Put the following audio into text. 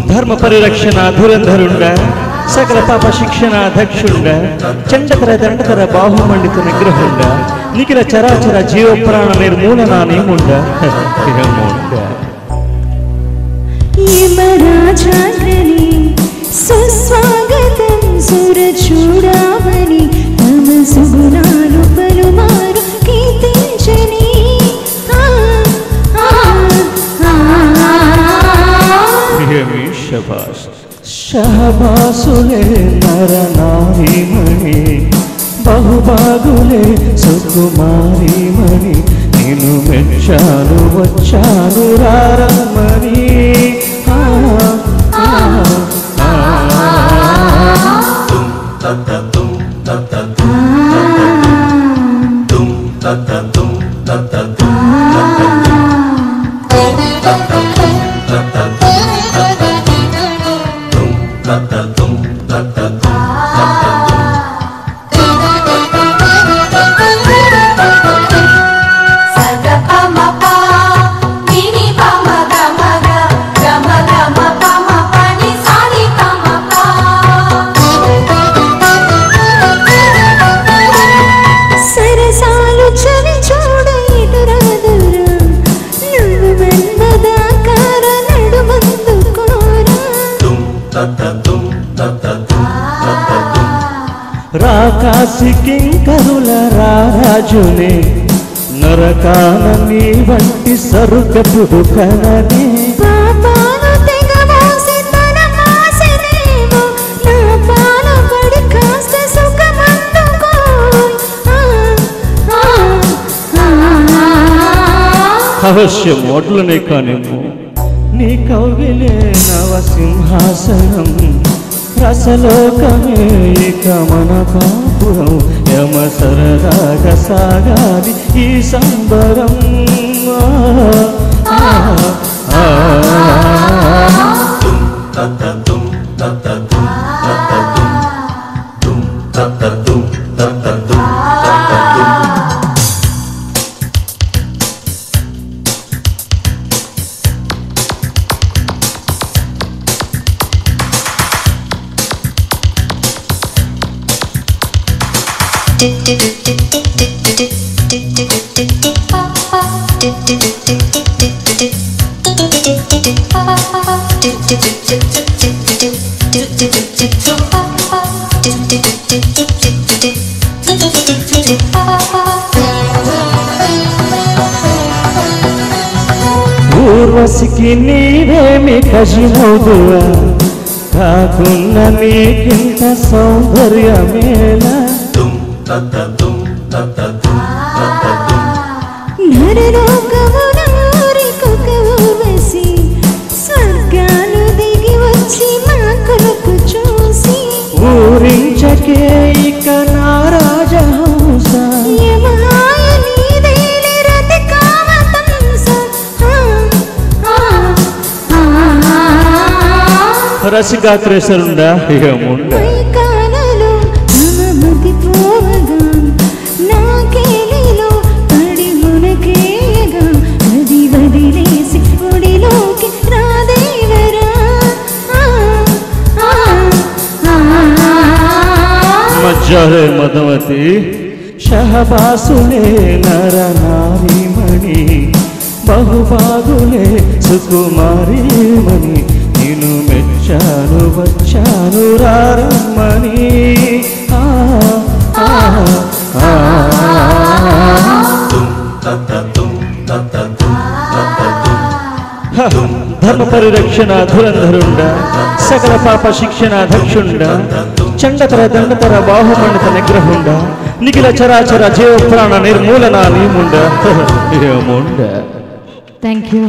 ధర్మ పరిరక్షణ ధురంధరుండ సకల పాప శిక్షణ దక్షుండ చండతర దండతర బాహుమండిత నిగ్రహుండ నిఖిల చరాచర జీవ ప్రాణ నిర్మూలన నేముండ సుస్వాగతం సుర చూడమని తమ సుగుణాలు పలుమారు కీర్తించని షహబాసులే నర నారీమణి బహుబాగులే సుకుమారీమణి నేను మెచ్చాను వచ్చాను రారమణి రాకాసి కింకరుల రాజునే నరకాన నీ వంటి సరుగపుడు కననే అవశ్యం ఓట్లనే కానేమో నీ కౌగిలే నవసింహాసనం రసలోకమే ఇక మన కాపురం యమ సరదాగా సాగాలి ఈ సంబరం ఊర్వశికి నీవేమి కజిమౌదువా కాకున్న నీకింత సౌందర్యమేలా ఊరించకే ఇక నా రాజహంస రసికాత్రేసరుండా ఏముండ మజ్జారే మధుమతి షహబాసులే నర నారీమణి బహుబాగులే సుకుమారీమణి నేను మెచ్చాను వచ్చాను రారమ్మని ధర్మ పరిరక్షణ ధురంధరుండ సకల పాప శిక్షణ దక్షుండ చండతర దండతర బాహుమండిత నిగ్రహుండ నిఖిల చరాచర జీవ ప్రాణ నిర్మూలన నీముండ. Thank you.